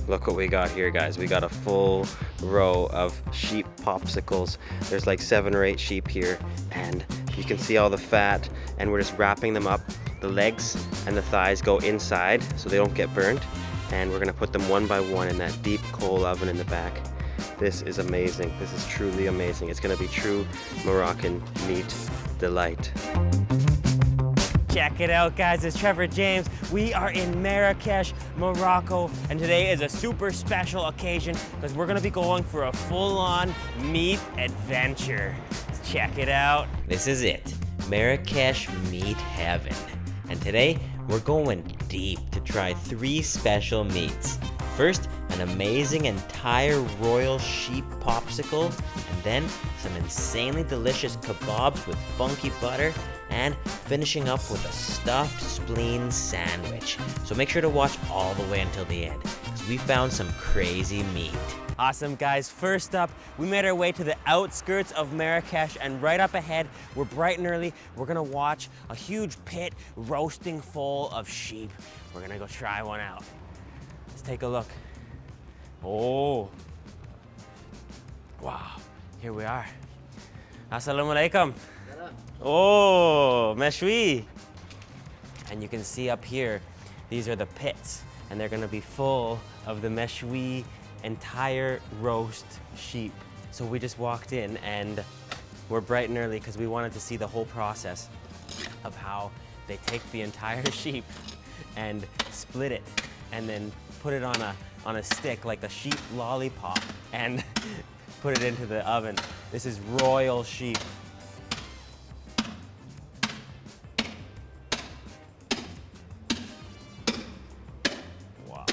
Look what we got here, guys. We got a full row of sheep popsicles. There's like 7 or 8 sheep here, and you can see all the fat, and we're just wrapping them up. The legs and the thighs go inside so they don't get burnt, and we're gonna put them one by one in that deep coal oven in the back. This is amazing. This is truly amazing. It's gonna be true Moroccan meat delight. Check it out, guys. It's Trevor James. We are in Marrakech, Morocco, and today is a super special occasion because we're gonna be going for a full-on meat adventure. Let's check it out. This is it, Marrakech meat heaven. And today, we're going deep to try 3 special meats. First, an amazing entire royal sheep popsicle, and then some insanely delicious kebabs with funky butter, and finishing up with a stuffed spleen sandwich. So make sure to watch all the way until the end, because we found some crazy meat. Awesome, guys. First up, we made our way to the outskirts of Marrakech, and right up ahead, we're bright and early. We're gonna watch a huge pit roasting full of sheep. We're gonna go try one out. Let's take a look. Oh, wow, here we are. Assalamu alaikum. Oh, meshui. And you can see up here, these are the pits, and they're gonna be full of the meshui entire roast sheep. So we just walked in, and we're bright and early because we wanted to see the whole process of how they take the entire sheep and split it and then put it on a stick like a sheep lollipop and put it into the oven. This is royal sheep. Wow.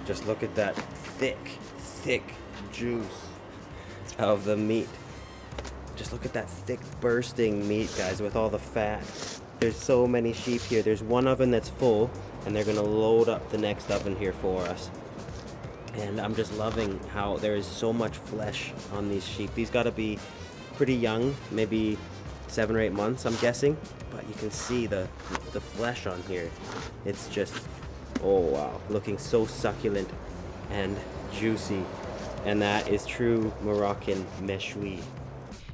Just look at that thick juice of the meat. Just look at that thick bursting meat, guys, with all the fat. There's so many sheep here. There's one oven that's full, and they're gonna load up the next oven here for us. And I'm just loving how there is so much flesh on these sheep. These gotta be pretty young, maybe 7 or 8 months, I'm guessing. But you can see the flesh on here. It's just, oh wow, looking so succulent and juicy. And that is true Moroccan meshui.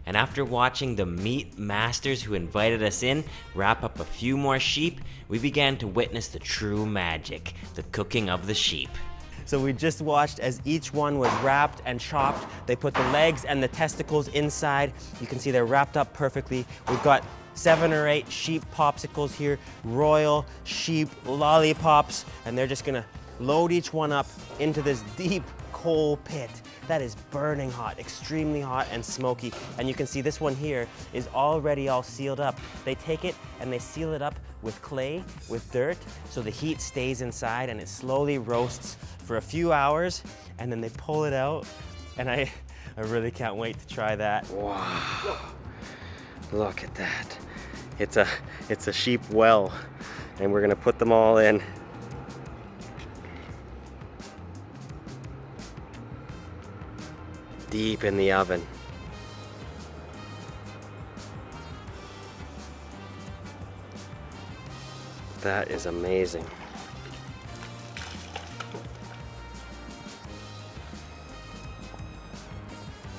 And after watching the meat masters who invited us in wrap up a few more sheep, we began to witness the true magic, the cooking of the sheep. So we just watched as each one was wrapped and chopped. They put the legs and the testicles inside. You can see they're wrapped up perfectly. We've got 7 or 8 sheep popsicles here, royal sheep lollipops, and they're just gonna load each one up into this deep coal pit that is burning hot, extremely hot and smoky. And you can see this one here is already all sealed up. They take it and they seal it up with clay, with dirt, so the heat stays inside and it slowly roasts for a few hours, and then they pull it out, and I really can't wait to try that. Wow, look at that. It's a sheep well, and we're gonna put them all in. Deep in the oven. That is amazing.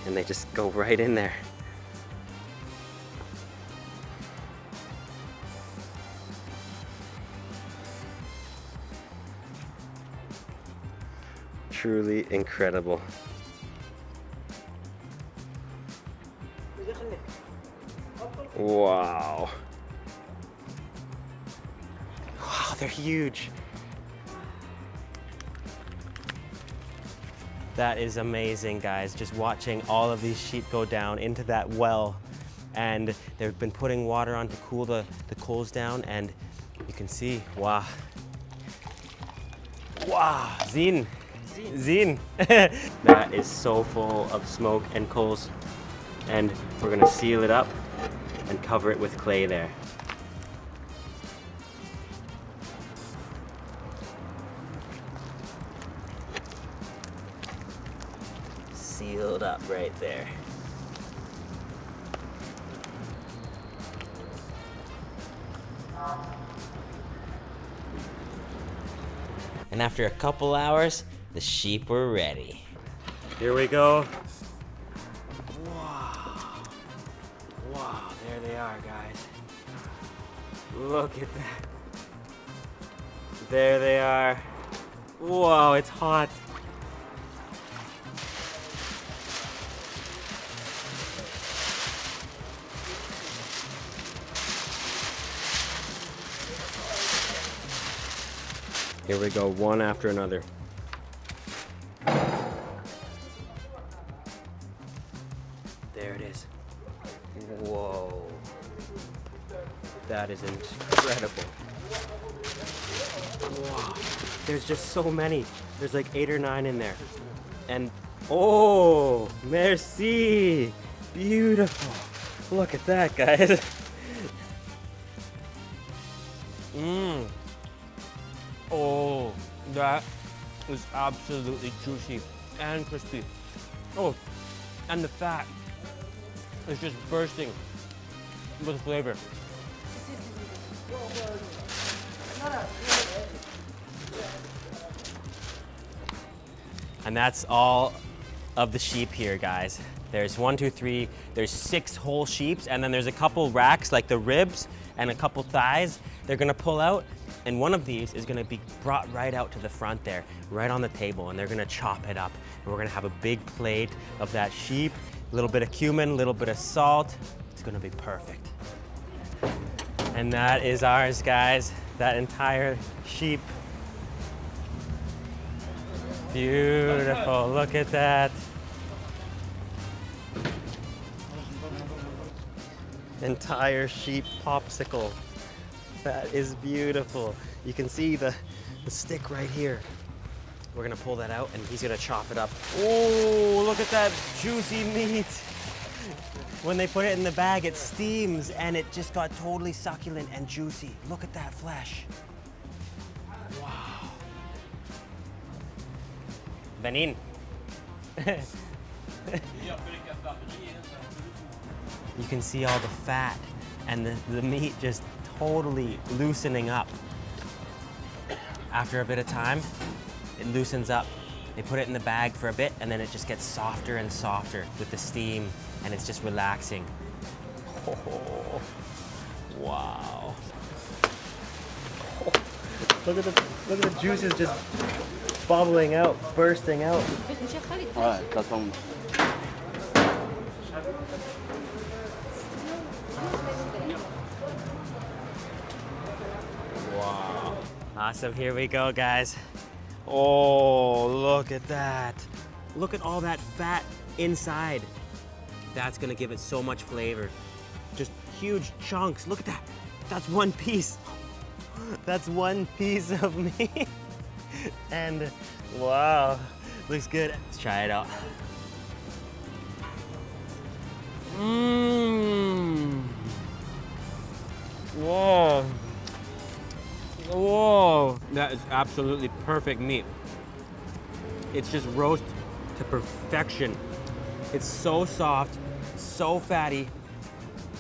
And they just go right in there. Truly incredible. Wow. Wow, they're huge. That is amazing, guys. Just watching all of these sheep go down into that well, and they've been putting water on to cool the coals down, and you can see, wow. Wow, Zin. That is so full of smoke and coals, and we're gonna seal it up and cover it with clay there. Sealed up right there. And after a couple hours, the sheep were ready. Here we go. Wow, there they are, guys. Look at that. There they are. Whoa, it's hot. Here we go, one after another. There it is. Whoa. That is incredible. Wow. There's just so many. There's like 8 or 9 in there. And, oh, merci. Beautiful. Look at that, guys. Mmm. Oh, that is absolutely juicy and crispy. Oh, and the fat is just bursting with flavor. And that's all of the sheep here, guys. There's 1, 2, 3, there's 6 whole sheeps, and then there's a couple racks like the ribs and a couple thighs they're gonna pull out. And one of these is gonna be brought right out to the front there, right on the table, and they're gonna chop it up. And we're gonna have a big plate of that sheep, a little bit of cumin, a little bit of salt. It's gonna be perfect. And that is ours, guys. That entire sheep. Beautiful, look at that. Entire sheep popsicle. That is beautiful. You can see the stick right here. We're gonna pull that out and he's gonna chop it up. Oh, look at that juicy meat. When they put it in the bag, it steams and it just got totally succulent and juicy. Look at that flesh. Wow. Benin. You can see all the fat and the meat just totally loosening up. After a bit of time, it loosens up. They put it in the bag for a bit and then it just gets softer and softer with the steam and it's just relaxing. Oh, wow. Oh, look at the juices just bubbling out, bursting out. Wow. Awesome, here we go, guys. Oh, look at that. Look at all that fat inside. That's gonna give it so much flavor. Just huge chunks, look at that. That's one piece. That's one piece of meat. And wow, looks good. Let's try it out. Mmm. Whoa. Whoa. That is absolutely perfect meat. It's just roast to perfection. It's so soft, so fatty,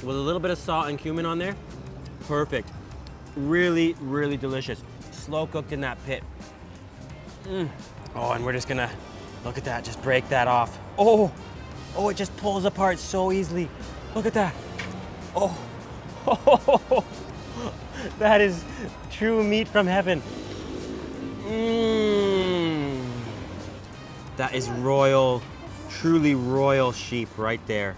with a little bit of salt and cumin on there. Perfect. Really, really delicious. Slow cooked in that pit. Oh, and we're just gonna, look at that, just break that off. Oh, oh, it just pulls apart so easily. Look at that. Oh, oh, that is true meat from heaven. That is royal, truly royal sheep right there.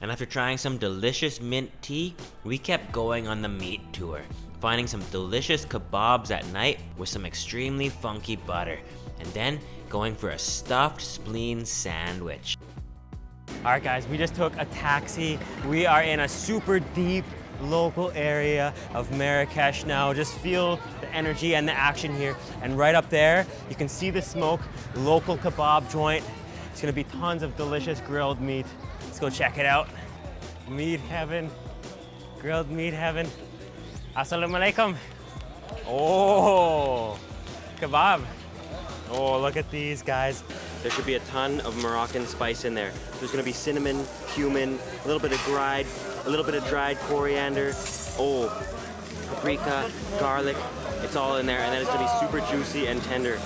And after trying some delicious mint tea, we kept going on the meat tour, finding some delicious kebabs at night with some extremely funky butter, and then going for a stuffed spleen sandwich. All right, guys, we just took a taxi. We are in a super deep local area of Marrakech now. Just feel the energy and the action here. And right up there, you can see the smoke, local kebab joint. It's gonna be tons of delicious grilled meat. Let's go check it out. Meat heaven, grilled meat heaven. Assalamu alaikum. Oh, kebab. Oh, look at these, guys. There should be a ton of Moroccan spice in there. There's gonna be cinnamon, cumin, a little bit of dried coriander, oh, paprika, garlic, It's all in there, and then it's gonna be super juicy and tender.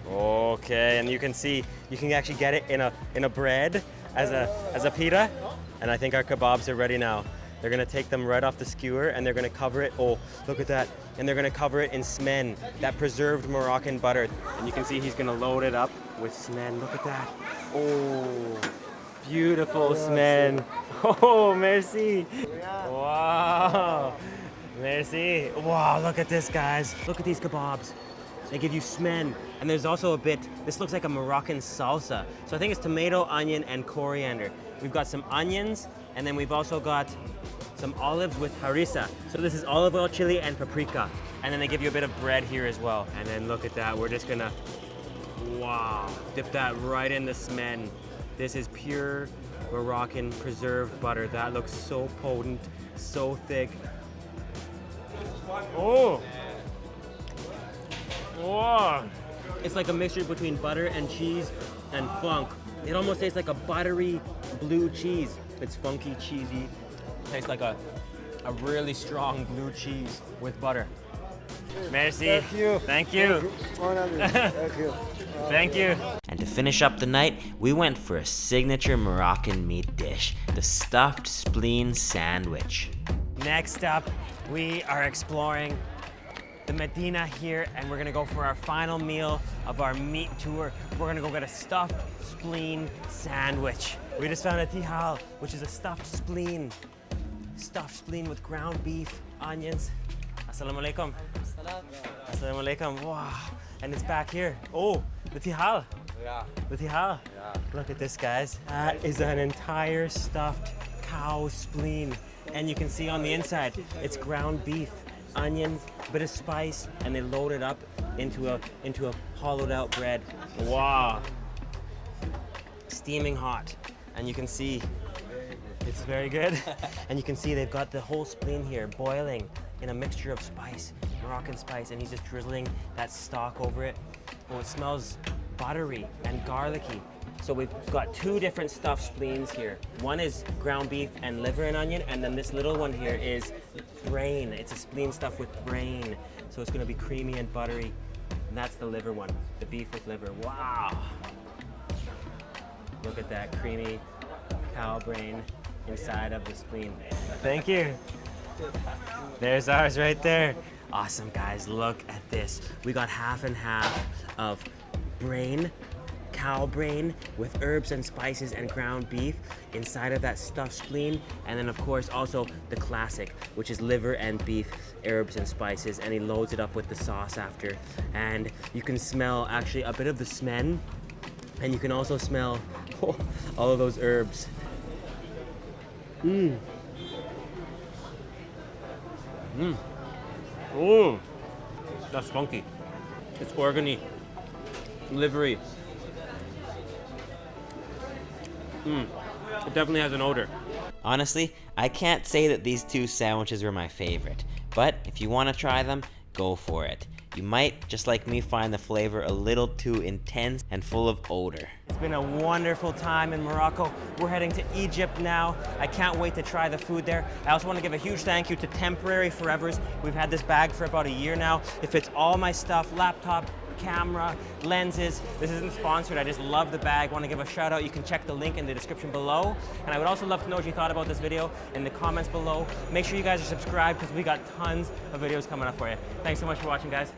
Okay, and you can see, you can actually get it in a bread as a pita, and I think our kebabs are ready now. They're gonna take them right off the skewer and they're gonna cover it, oh, look at that. And they're gonna cover it in smen, that preserved Moroccan butter. And you can see he's gonna load it up with smen, look at that. Oh, beautiful smen. Oh, merci. Wow, merci. Wow, look at this, guys. Look at these kebabs. They give you smen, and there's also a bit, this looks like a Moroccan salsa. So I think it's tomato, onion, and coriander. We've got some onions, and then we've also got some olives with harissa. So this is olive oil, chili, and paprika. And then they give you a bit of bread here as well. And then look at that, we're just gonna, wow, dip that right in the smen. This is pure Moroccan preserved butter. That looks so potent, so thick. Oh! Whoa. It's like a mixture between butter and cheese and funk. It almost tastes like a buttery blue cheese. It's funky, cheesy. Tastes like a really strong blue cheese with butter. Merci. Thank you. Thank you. Thank you. Thank you. And to finish up the night, we went for a signature Moroccan meat dish, the stuffed spleen sandwich. Next up, we are exploring the Medina here, and we're gonna go for our final meal of our meat tour. We're gonna go get a stuffed spleen sandwich. We just found a tihal, which is a stuffed spleen with ground beef, onions. Assalamu alaikum. Assalamu alaikum. Wow. And it's back here. Oh, the tihal. Yeah. The tihal. Yeah. Look at this, guys. That is an entire stuffed cow spleen. And you can see on the inside, it's ground beef, onions, a bit of spice, and they load it up into a hollowed out bread. Wow. Steaming hot. And you can see it's very good. And you can see they've got the whole spleen here boiling in a mixture of spice, Moroccan spice, and he's just drizzling that stock over it. Oh, it smells buttery and garlicky. So we've got two different stuffed spleens here. One is ground beef and liver and onion, and then this little one here is brain. It's a spleen stuffed with brain. So it's gonna be creamy and buttery. And that's the liver one, the beef with liver. Wow. Look at that creamy cow brain inside of the spleen. Thank you. There's ours right there. Awesome, guys, look at this. We got half and half of brain, cow brain with herbs and spices and ground beef inside of that stuffed spleen. And then of course also the classic, which is liver and beef, herbs and spices, and he loads it up with the sauce after. And you can smell actually a bit of the smen, and you can also smell all of those herbs. Mmm. Mmm. Oh, that's funky. It's organy, livery. It definitely has an odor. Honestly, I can't say that these two sandwiches were my favorite, but if you want to try them, go for it. You might, just like me, find the flavor a little too intense and full of odor. It's been a wonderful time in Morocco. We're heading to Egypt now. I can't wait to try the food there. I also want to give a huge thank you to Temporary Forevers. We've had this bag for about a year now. It fits all my stuff, laptop, camera, lenses. This isn't sponsored, I just love the bag. Want to give a shout out. You can check the link in the description below. And I would also love to know what you thought about this video in the comments below. Make sure you guys are subscribed because we got tons of videos coming up for you. Thanks so much for watching, guys.